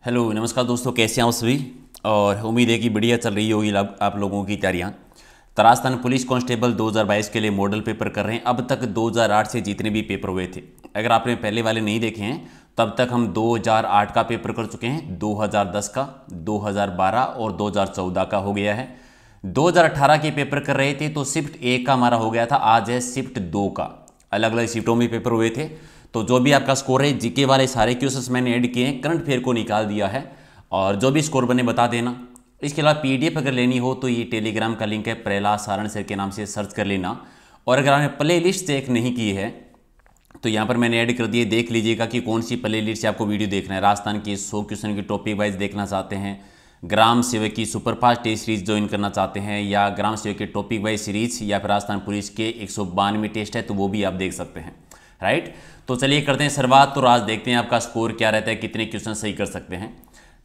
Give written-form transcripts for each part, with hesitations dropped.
Hello नमस्कार दोस्तों, कैसे हैं आप सभी। और उम्मीद है कि बढ़िया चल रही होगी आप लोगों की तैयारियां। राजस्थान पुलिस कांस्टेबल 2022 के लिए मॉडल पेपर कर रहे हैं। अब तक 2008 से जितने भी पेपर हुए थे, अगर आपने पहले वाले नहीं देखे हैं, तब तक हम 2008 का पेपर कर चुके हैं, 2010 का, 2012 और 2014 का हो गया है। 2018 के पेपर कर रहे थे तो शिफ्ट 1 का हमारा हो गया था, आज है शिफ्ट 2 का। अलग अलग शिफ्टों में पेपर हुए थे। तो जो भी आपका स्कोर है, जीके वाले सारे क्वेश्चंस मैंने ऐड किए हैं, करंट अफेयर को निकाल दिया है और जो भी स्कोर बने बता देना। इसके अलावा पीडीएफ अगर लेनी हो तो ये टेलीग्राम का लिंक है, प्रहलाद सारण सर के नाम से सर्च कर लेना। और अगर आपने प्ले लिस्ट चेक नहीं की है तो यहाँ पर मैंने ऐड कर दिए, देख लीजिएगा कि कौन सी प्ले लिस्ट से आपको वीडियो देखना है। राजस्थान की 100 क्वेश्चन की टॉपिक वाइज देखना चाहते हैं, ग्राम सेवक की सुपरफास्ट टेस्ट सीरीज ज्वाइन करना चाहते हैं, या ग्राम सेवक के टॉपिक वाइज सीरीज, या फिर राजस्थान पुलिस के 192 टेस्ट है तो वो भी आप देख सकते हैं। राइट, तो चलिए करते हैं शुरुआत। तो आज देखते हैं आपका स्कोर क्या रहता है, कितने क्वेश्चन सही कर सकते हैं।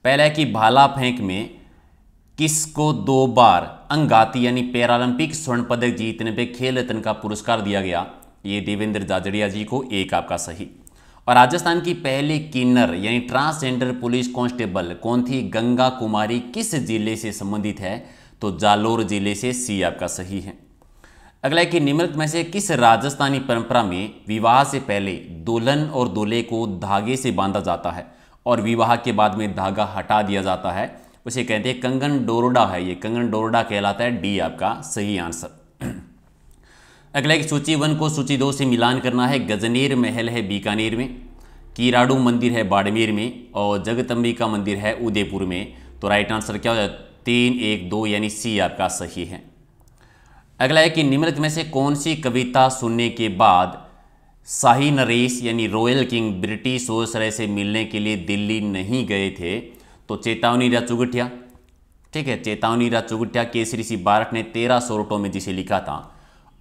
पहला है कि भाला फेंक में किसको 2 बार अंगाती यानी पैरालंपिक स्वर्ण पदक जीतने पे खेल रत्न का पुरस्कार दिया गया। ये देवेंद्र जाजड़िया जी को, एक आपका सही। और राजस्थान की पहली किन्नर यानी ट्रांसजेंडर पुलिस कांस्टेबल कौन थी? गंगा कुमारी किस जिले से संबंधित है? तो जालोर जिले से, सी आपका सही है। अगला है कि निम्नलिखित में से किस राजस्थानी परंपरा में विवाह से पहले दुल्हन और दूल्हे को धागे से बांधा जाता है और विवाह के बाद में धागा हटा दिया जाता है? उसे कहते हैं कंगन डोरडा है, ये कंगन डोरडा कहलाता है, डी आपका सही आंसर। अगला है कि सूची 1 को सूची 2 से मिलान करना है। गजनेर महल है बीकानेर में, कीराड़ू मंदिर है बाड़मेर में, और जगदम्बिका मंदिर है उदयपुर में। तो राइट आंसर क्या हो जाए? 3, 1, 2 यानी सी आपका सही है। अगला है कि निम्नलिखित में से कौन सी कविता सुनने के बाद शाही नरेश यानी रॉयल किंग ब्रिटिश वायसराय से मिलने के लिए दिल्ली नहीं गए थे? तो चेतावनी रा चुगटिया, ठीक है, चेतावनी रा चुगटिया केसरी सी बारठ ने 13 सोरठों में जिसे लिखा था।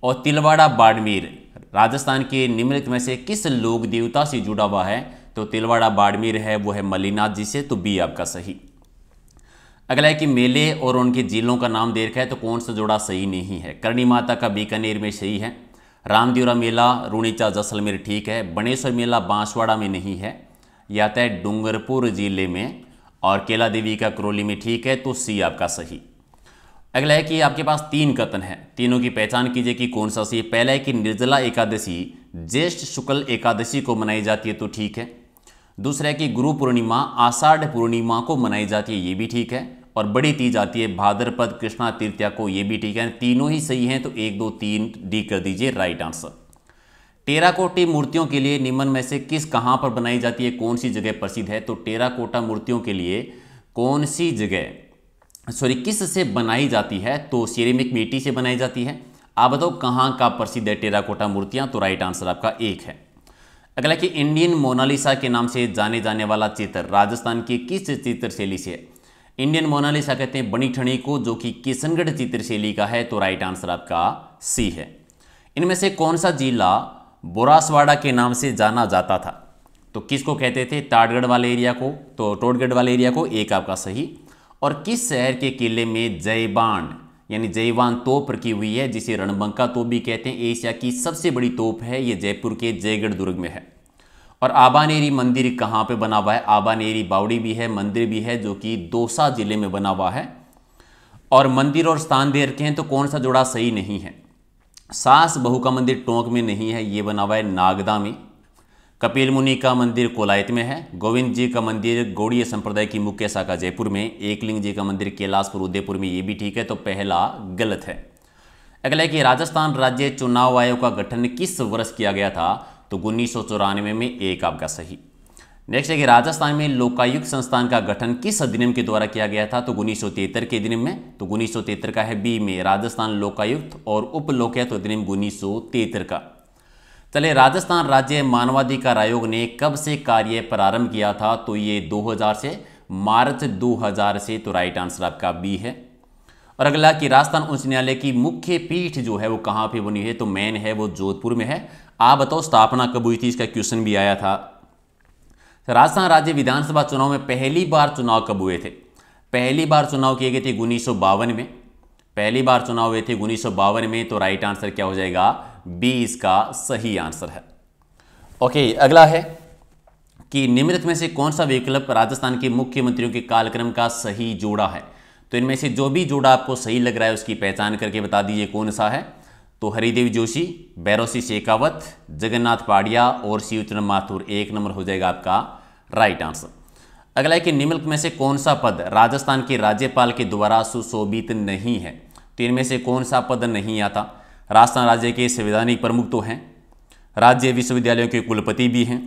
और तिलवाड़ा बाड़मेर राजस्थान के निम्नलिखित में से किस लोक देवता से जुड़ा हुआ है? तो तिलवाड़ा बाड़मेर है वो है मल्लीनाथ जी से, तो बी आपका सही। अगला है कि मेले और उनके जिलों का नाम दे रखा है तो कौन सा जोड़ा सही नहीं है? करणी माता का बीकानेर में सही है, रामदेवरा मेला रुणीचा जैसलमेर ठीक है, बनेश्वर मेला बांसवाड़ा में नहीं है, या तो डूंगरपुर जिले में, और केला देवी का करौली में ठीक है, तो सी आपका सही। अगला है कि आपके पास 3 कथन है, तीनों की पहचान कीजिए कि कौन सा सही। पहला है कि निर्जला एकादशी ज्येष्ठ शुक्ल एकादशी को मनाई जाती है, तो ठीक है। दूसरा है कि गुरु पूर्णिमा आषाढ़ पूर्णिमा को मनाई जाती है, ये भी ठीक है। और बड़ी तीज आती है भाद्रपद कृष्णा तृतीया को, ये भी ठीक है। तीनों ही सही हैं, तो 1, 2, 3 डी कर दीजिए राइट आंसर। टेराकोटी मूर्तियों के लिए निम्न में से किस कहां पर बनाई जाती है, कौन सी जगह प्रसिद्ध है? तो टेराकोटा मूर्तियों के लिए कौन सी जगह किस से बनाई जाती है? तो सिरेमिक मिट्टी से बनाई जाती है। आप बताओ कहां का प्रसिद्ध है टेराकोटा मूर्तियां? तो राइट आंसर आपका 1 है। अगला कि इंडियन मोनालिसा के नाम से जाने जाने वाला चित्र राजस्थान की किस चित्र शैली से है? इंडियन मोनालिसा कहते हैं बनी ठनी को, जो कि किशनगढ़ चित्र शैली का है, तो राइट आंसर आपका सी है। इनमें से कौन सा जिला बोरासवाड़ा के नाम से जाना जाता था? तो किसको कहते थे? ताड़गढ़ वाले एरिया को, तो टोडगढ़ वाले एरिया को, एक आपका सही। और किस शहर के किले में जयबान यानी जयवान तोप रखी हुई है, जिसे रणबंका तोप भी कहते हैं? एशिया की सबसे बड़ी तोप है, ये जयपुर के जयगढ़ दुर्ग में है। और आबानेरी मंदिर कहाँ पे बना हुआ है? आबानेरी बावड़ी भी है, मंदिर भी है, जो कि दौसा जिले में बना हुआ है। और मंदिर और स्थान दे रखे हैं, तो कौन सा जोड़ा सही नहीं है? सास बहू का मंदिर टोंक में नहीं है, ये बना हुआ है नागदा में। कपिल मुनि का मंदिर कोलायत में है। गोविंद जी का मंदिर गौड़ीय संप्रदाय की मुख्य शाखा जयपुर में। एकलिंग जी का मंदिर कैलाशपुर उदयपुर में, ये भी ठीक है, तो पहला गलत है। अगला है कि राजस्थान राज्य चुनाव आयोग का गठन किस वर्ष किया गया था? तो 1994 में, एक आपका सही। नेक्स्ट है कि राजस्थान में लोकायुक्त संस्थान का गठन किस अधिनियम के द्वारा किया गया था? तो 1973 के अधिनियम में, तो 1973 का है बी में, राजस्थान लोकायुक्त और उप लोकायुक्त अधिनियम 1973 का। चलिए, राजस्थान राज्य मानवाधिकार आयोग ने कब से कार्य प्रारंभ किया था? तो ये 2000 से, मार्च 2000 से, तो राइट आंसर आपका बी है। और अगला कि राजस्थान उच्च न्यायालय की मुख्य पीठ जो है वो कहाँ पे बनी है? तो मेन है वो जोधपुर में है। आप बताओ स्थापना कब हुई थी? इसका क्वेश्चन भी आया था। राजस्थान राज्य विधानसभा चुनाव में पहली बार चुनाव कब हुए थे? पहली बार चुनाव किए गए थे 1952 में, पहली बार चुनाव हुए थे 1952 में, तो राइट आंसर क्या हो जाएगा? बी इसका सही आंसर है। ओके, अगला है कि निम्नलिखित में से कौन सा विकल्प राजस्थान के मुख्यमंत्रियों के कार्यक्रम का सही जोड़ा है। तो इनमें से जो भी जोड़ा आपको सही लग रहा है उसकी पहचान करके बता दीजिए कौन सा है। तो हरिदेव जोशी, भैरों शेखावत, जगन्नाथ पाडिया और शिवचरण माथुर, 1 नंबर हो जाएगा आपका राइट आंसर। अगला है कि निम्नलिखित में से कौन सा पद राजस्थान के राज्यपाल के द्वारा सुशोभित नहीं है। तो इनमें से कौन सा पद नहीं आता। राजस्थान राज्य के संवैधानिक प्रमुख तो हैं, राज्य विश्वविद्यालयों के कुलपति भी हैं,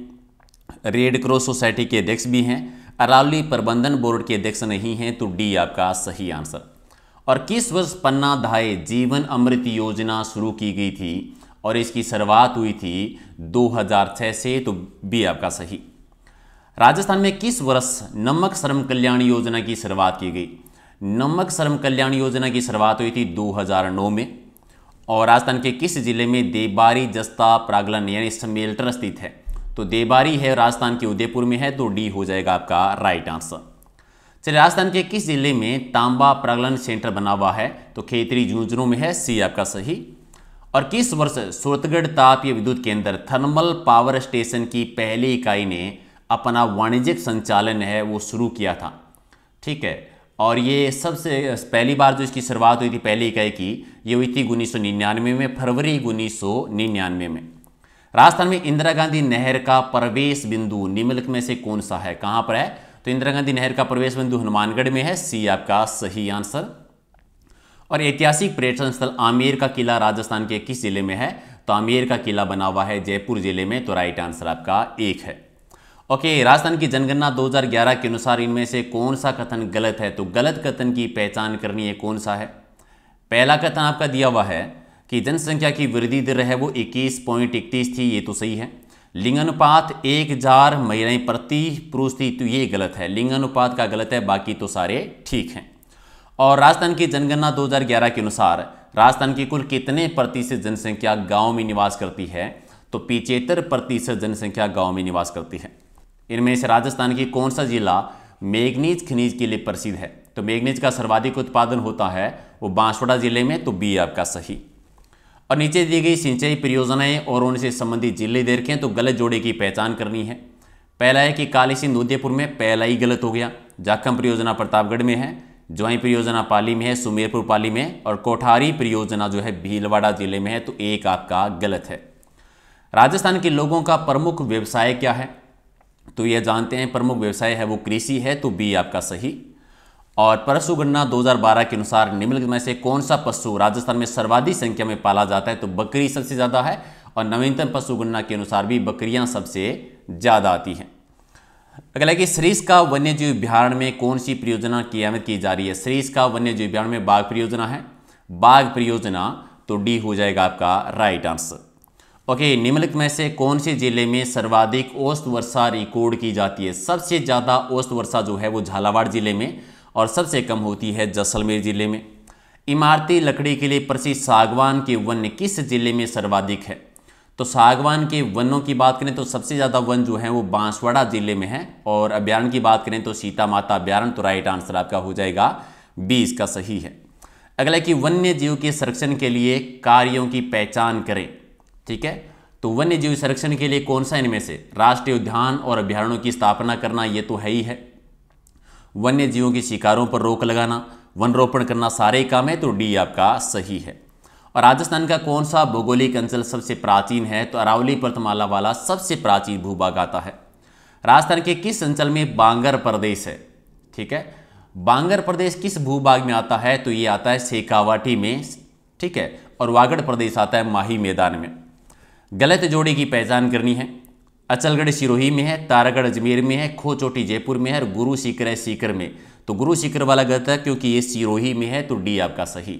रेड क्रॉस सोसाइटी के अध्यक्ष भी हैं, अरावली प्रबंधन बोर्ड के अध्यक्ष नहीं हैं। तो डी आपका सही आंसर। और किस वर्ष पन्ना धाये जीवन अमृत योजना शुरू की गई थी और इसकी शुरुआत हुई थी 2006 से। तो बी आपका सही। राजस्थान में किस वर्ष नमक श्रम कल्याण योजना की शुरुआत की गई। नमक श्रम कल्याण योजना की शुरुआत हुई थी 2009 में। और राजस्थान के किस जिले में देबारी जस्ता प्रागलन यानी स्मेल्टर स्थित है। तो देबारी है राजस्थान के उदयपुर में है। तो डी हो जाएगा आपका राइट आंसर। चलिए, राजस्थान के किस जिले में तांबा प्रागलन सेंटर बना हुआ है। तो खेतरी झुंझुनू में है। सी आपका सही। और किस वर्ष सूरतगढ़ तापीय विद्युत केंद्र थर्मल पावर स्टेशन की पहली इकाई ने अपना वाणिज्यिक संचालन है वो शुरू किया था। ठीक है, और ये सबसे पहली बार जो इसकी शुरुआत हुई थी पहली इकाई की, ये हुई थी 1999 में, फरवरी 1999 में। राजस्थान में इंदिरा गांधी नहर का प्रवेश बिंदु निम्नलिखित में से कौन सा है, कहां पर है। तो इंदिरा गांधी नहर का प्रवेश बिंदु हनुमानगढ़ में है। सी आपका सही आंसर। और ऐतिहासिक पर्यटन स्थल आमेर का किला राजस्थान के किस जिले में है। तो आमेर का किला बना हुआ है जयपुर जिले में। तो राइट आंसर आपका 1 है। ओके, राजस्थान की जनगणना 2011 के अनुसार इनमें से कौन सा कथन गलत है। तो गलत कथन की पहचान करनी है, कौन सा है। पहला कथन आपका दिया हुआ है कि जनसंख्या की वृद्धि दर है वो 21.31 थी, ये तो सही है। लिंगानुपात 1000 महिलाएं प्रति पुरुष थी, तो ये गलत है। लिंगानुपात का गलत है, बाकी तो सारे ठीक हैं। और राजस्थान की जनगणना 2011 के अनुसार राजस्थान की कुल कितने प्रतिशत जनसंख्या गांव में निवास करती है। तो 75% जनसंख्या गांव में निवास करती है। इनमें से राजस्थान की कौन सा जिला मैग्नीज खनिज के लिए प्रसिद्ध है। तो मैग्नीज का सर्वाधिक उत्पादन होता है वो बांसवाड़ा जिले में। तो बी आपका सही। और नीचे दी गई सिंचाई परियोजनाएं और उनसे संबंधित जिले देखें तो गलत जोड़े की पहचान करनी है। पहला है कि काली सिंध उदयपुर में, पहला ही गलत हो गया। जाखम परियोजना प्रतापगढ़ में है, ज्वाई परियोजना पाली में है, सुमेरपुर पाली में, और कोठारी परियोजना जो है भीलवाड़ा जिले में है। तो एक आपका गलत है। राजस्थान के लोगों का प्रमुख व्यवसाय क्या है। तो यह जानते हैं, प्रमुख व्यवसाय है वो कृषि है। तो बी आपका सही। और पशु गणना 2012 के अनुसार निम्नलिखित में से कौन सा पशु राजस्थान में सर्वाधिक संख्या में पाला जाता है। तो बकरी सबसे ज्यादा है। और नवीनतम पशु गणना के अनुसार भी बकरियां सबसे ज्यादा आती हैं। अगला कि सरिस्का वन्यजीव अभ्यारण्य में कौन सी परियोजना क्रियान्वित की जा रही है। सरिस्का वन्यजीव अभ्यारण्य में बाघ परियोजना है। बाघ परियोजना, तो डी हो जाएगा आपका राइट आंसर। ओके, निम्नलिखित में से कौन से जिले में सर्वाधिक औसत वर्षा रिकॉर्ड की जाती है। सबसे ज्यादा औसत वर्षा जो है वो झालावाड़ जिले में और सबसे कम होती है जैसलमेर जिले में। इमारती लकड़ी के लिए प्रसिद्ध सागवान के वन किस जिले में सर्वाधिक है। तो सागवान के वनों की बात करें तो सबसे ज़्यादा वन जो है वो बांसवाड़ा जिले में है। और अभ्यारण्य की बात करें तो सीता माता अभ्यारण्य। तो राइट आंसर आपका हो जाएगा 20 का सही है। अगला कि वन्य जीव के संरक्षण के लिए कार्यों की पहचान करें। ठीक है, तो वन्य जीव संरक्षण के लिए कौन सा इनमें से राष्ट्रीय उद्यान और अभ्यारण्यों की स्थापना करना, ये तो है ही है। वन्य जीवों की शिकारों पर रोक लगाना, वन रोपण करना, सारे काम है। तो डी आपका सही है। और राजस्थान का कौन सा भौगोलिक अंचल सबसे प्राचीन है। तो अरावली पर्वतमाला वाला सबसे प्राचीन भूभाग आता है। राजस्थान के किस अंचल में बांगर प्रदेश है। ठीक है, बांगर प्रदेश किस भूभाग में आता है। तो ये आता है शेखावाटी में। ठीक है, और वागड़ प्रदेश आता है माही मैदान में। गलत जोड़ी की पहचान करनी है। अचलगढ़ सिरोही में है, तारागढ़ अजमेर में है, खो चोटी जयपुर में है, और गुरु शिखर है सीकर में। तो गुरु शिखर वाला गलत है क्योंकि ये सिरोही में है। तो डी आपका सही।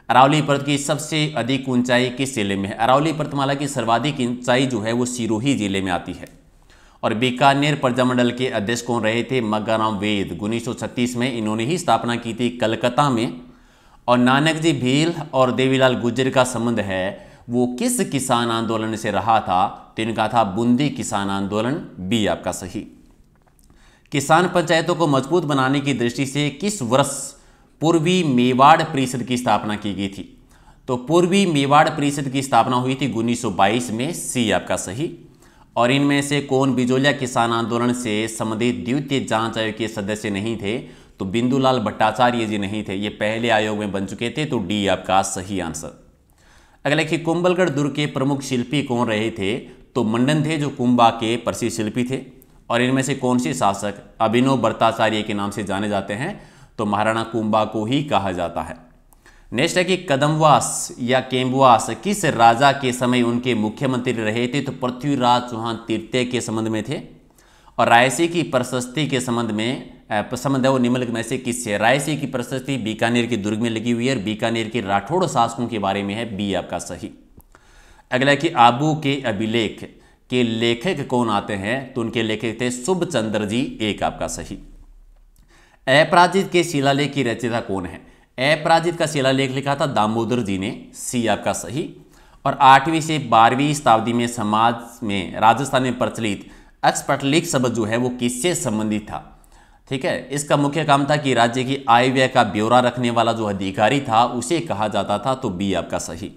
अरावली पर्वत की सबसे अधिक ऊंचाई किस जिले में है। अरावली पर्वतमाला की सर्वाधिक ऊंचाई जो है वो सिरोही जिले में आती है। और बीकानेर प्रजामंडल के अध्यक्ष कौन रहे थे। मग्गाराम वेद। 1936 में इन्होंने ही स्थापना की थी कलकत्ता में। और नानक जी भील और देवीलाल गुर्जर का संबंध है वो किस किसान आंदोलन से रहा था। तो इनका था बूंदी किसान आंदोलन। बी आपका सही। किसान पंचायतों को मजबूत बनाने की दृष्टि से किस वर्ष पूर्वी मेवाड़ परिषद की स्थापना की गई थी। तो पूर्वी मेवाड़ परिषद की स्थापना हुई थी 1922 में। सी आपका सही। और इनमें से कौन बिजोलिया किसान आंदोलन से संबंधित द्वितीय जांच आयोग के सदस्य नहीं थे? तो बिंदुलाल भट्टाचार्य जी नहीं थे, ये पहले आयोग में बन चुके थे, तो डी आपका सही आंसर। अगला कि कुंभलगढ़ दुर्ग के प्रमुख शिल्पी कौन रहे थे? तो मंडन थे, जो कुंभा के प्रसिद्ध शिल्पी थे। और इनमें से कौन से शासक अभिनव भट्टाचार्य के नाम से जाने जाते हैं? तो महाराणा कुंभा को ही कहा जाता है। नेक्स्ट है कि कदमवास या केम्बवास किस राजा के समय उनके मुख्यमंत्री रहे थे? तो पृथ्वीराज चौहान तृतीय के संबंध में थे। और रायसी की प्रशस्ति के संबंध है वो निम्नलिखित में से किससे? रायसी की प्रशस्ति बीकानेर के दुर्ग में लगी हुई है और बीकानेर के राठौड़ शासकों के बारे में है, बी आपका सही। अगला कि आबू के अभिलेख के लेखक कौन आते हैं? तो उनके लेखक थे शुभचंद्र जी, एक आपका सही। अपराजित के शिलालेख की रचयिता कौन है? अपराजित का शिलालेख लिखा था दामोदर जी ने, सी आपका सही। और 8वीं से 12वीं शताब्दी में समाज में राजस्थान में प्रचलित अक्षपटलिक शब्द जो है वो किससे संबंधित था? ठीक है, इसका मुख्य काम था कि राज्य की आय व्यय का ब्यौरा रखने वाला जो अधिकारी था उसे कहा जाता था, तो बी आपका सही।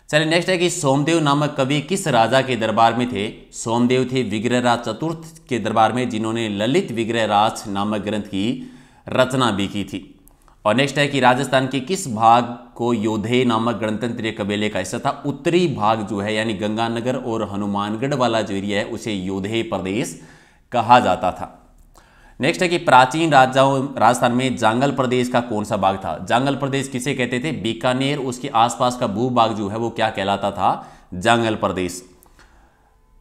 चलिए नेक्स्ट है कि सोमदेव नामक कवि किस राजा के दरबार में थे? सोमदेव थे विग्रहराज चतुर्थ के दरबार में, जिन्होंने ललित विग्रहराज नामक ग्रंथ की रचना भी की थी। और नेक्स्ट है कि राजस्थान के किस भाग को योधे नामक गणतंत्रीय कबीले का हिस्सा था? उत्तरी भाग जो है यानी गंगानगर और हनुमानगढ़ वाला जो एरिया है उसे योधे प्रदेश कहा जाता था। नेक्स्ट है कि प्राचीन राजस्थान में जांगल प्रदेश का कौन सा भाग था? जांगल प्रदेश किसे कहते थे? बीकानेर, उसके आसपास का भूभाग जो है वो क्या कहलाता था? जांगल प्रदेश।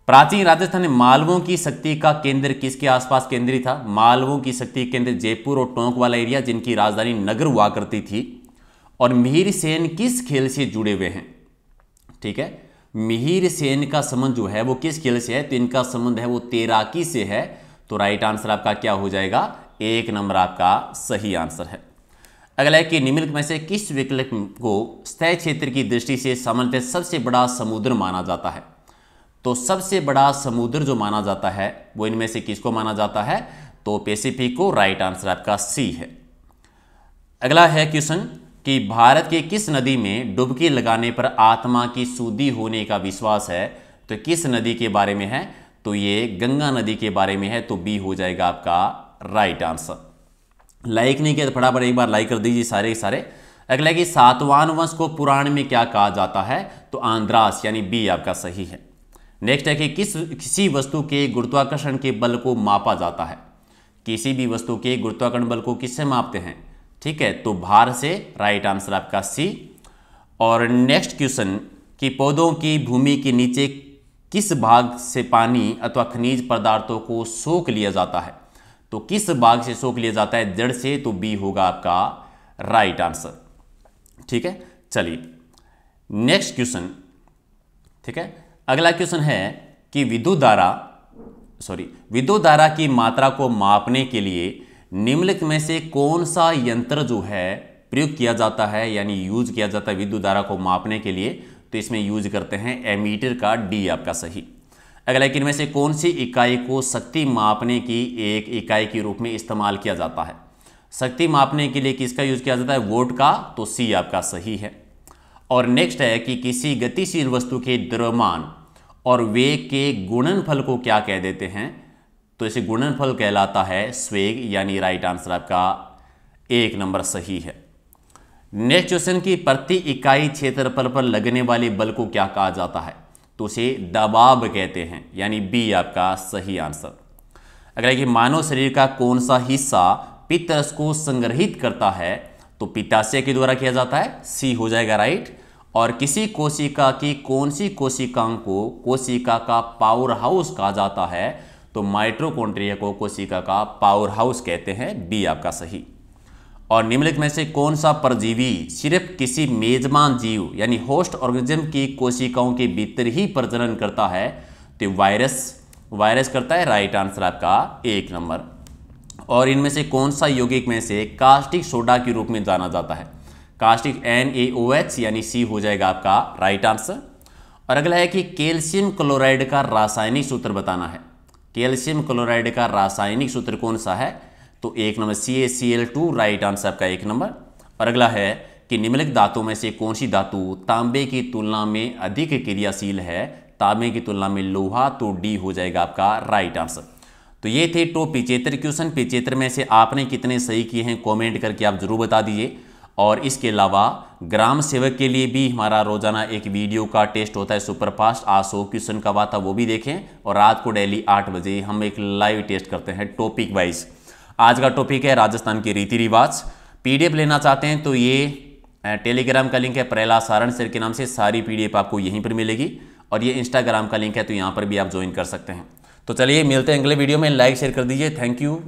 प्राचीन राजस्थान में मालवों की शक्ति का केंद्र किसके आसपास केंद्रित था? मालवों की शक्ति केंद्र जयपुर और टोंक वाला एरिया, जिनकी राजधानी नगर हुआ करती थी। और मिहिर सेन किस खेल से जुड़े हुए हैं? ठीक है, मिहिर सेन का संबंध जो है वो किस खेल से है? तो इनका संबंध है वो तैराकी से है, तो राइट आंसर आपका क्या हो जाएगा? 1 नंबर आपका सही आंसर है। अगला है कि निम्नलिखित में से किस विकल्प को स्थल क्षेत्र की दृष्टि से सामान्यतः सबसे बड़ा समुद्र माना जाता है? तो सबसे बड़ा समुद्र जो माना जाता है वो इनमें से किसको माना जाता है? तो पैसिफिक को, राइट आंसर आपका सी है। अगला है क्वेश्चन कि भारत के किस नदी में डुबकी लगाने पर आत्मा की शुद्धि होने का विश्वास है? तो किस नदी के बारे में है? तो ये गंगा नदी के बारे में है, तो बी हो जाएगा आपका राइट आंसर। लाइक नहीं किया तो फटाफट एक बार लाइक कर दीजिए सारे के सारे। अगला कि सातवाहन वंश को पुराण में क्या कहा जाता है? तो आंध्रास, यानी बी आपका सही है। नेक्स्ट है कि किसी वस्तु के गुरुत्वाकर्षण के बल को मापा जाता है? किसी भी वस्तु के गुरुत्वाकर्षण बल को किससे मापते हैं? ठीक है, तो भार से, राइट आंसर आपका सी। और नेक्स्ट क्वेश्चन कि पौधों की भूमि के नीचे किस भाग से पानी अथवा खनिज पदार्थों को सोख लिया जाता है? तो किस भाग से सोख लिया जाता है? जड़ से, तो बी होगा आपका राइट आंसर। ठीक है, चलिए नेक्स्ट क्वेश्चन। ठीक है, अगला क्वेश्चन है कि विद्युत धारा की मात्रा को मापने के लिए निम्नलिखित में से कौन सा यंत्र जो है प्रयोग किया जाता है, यानी यूज किया जाता है विद्युत धारा को मापने के लिए? तो इसमें यूज करते हैं एमीटर का, डी आपका सही। अगला इनमें से कौन सी इकाई को शक्ति मापने की एक इकाई के रूप में इस्तेमाल किया जाता है? शक्ति मापने के लिए किसका यूज किया जाता है? वोल्ट का, तो सी आपका सही है। और नेक्स्ट है कि किसी गतिशील वस्तु के द्रव्यमान और वेग के गुणनफल को क्या कह देते हैं? तो इसे गुणनफल कहलाता है स्वेग, यानी राइट आंसर आपका 1 नंबर सही है। नेक्स्ट क्वेश्चन की प्रति इकाई क्षेत्रफल पर लगने वाले बल को क्या कहा जाता है? तो उसे दबाव कहते हैं, यानी बी आपका सही आंसर। अगला कि मानव शरीर का कौन सा हिस्सा पित्तरस को संग्रहित करता है? तो पित्ताशय के द्वारा किया जाता है, सी हो जाएगा राइट। और किसी कोशिका की कौन सी कोशिकाओं को कोशिका का पावर हाउस कहा जाता है? तो माइटोकॉन्ड्रिया को कोशिका का पावर हाउस कहते हैं, बी आपका सही। और निम्नलिखित में से कौन सा परजीवी सिर्फ किसी मेजबान जीव यानी होस्ट ऑर्गेनिज्म की कोशिकाओं के भीतर ही प्रजनन करता है? तो वायरस करता है, राइट आंसर आपका 1 नंबर। और इनमें से कौन सा यौगिक में से कास्टिक सोडा के रूप में जाना जाता है? कास्टिक NaOH, यानी सी हो जाएगा आपका राइट आंसर। और अगला है कि कैल्शियम क्लोराइड का रासायनिक सूत्र बताना है। कैल्शियम क्लोराइड का रासायनिक सूत्र कौन सा है? तो 1 नंबर CaCl2, राइट आंसर आपका 1 नंबर। और अगला है कि निम्नलिखित धातुओं में से कौन सी धातु तांबे की तुलना में अधिक क्रियाशील है? तांबे की तुलना में लोहा, तो डी हो जाएगा आपका राइट आंसर। तो ये थे टॉप 75 क्वेश्चन। 75 में से आपने कितने सही किए हैं कमेंट करके आप जरूर बता दीजिए। और इसके अलावा ग्राम सेवक के लिए भी हमारा रोजाना एक वीडियो का टेस्ट होता है सुपरफास्ट। आज 100 क्वेश्चन का बात था, वो भी देखें। और रात को डेली 8 बजे हम एक लाइव टेस्ट करते हैं टॉपिक वाइज। आज का टॉपिक है राजस्थान के रीति रिवाज। पीडीएफ लेना चाहते हैं तो ये टेलीग्राम का लिंक है प्रहलाद सारण सर के नाम से, सारी पीडीएफ आपको यहीं पर मिलेगी। और ये इंस्टाग्राम का लिंक है, तो यहाँ पर भी आप ज्वाइन कर सकते हैं। तो चलिए मिलते हैं अगले वीडियो में। लाइक शेयर कर दीजिए। Thank you.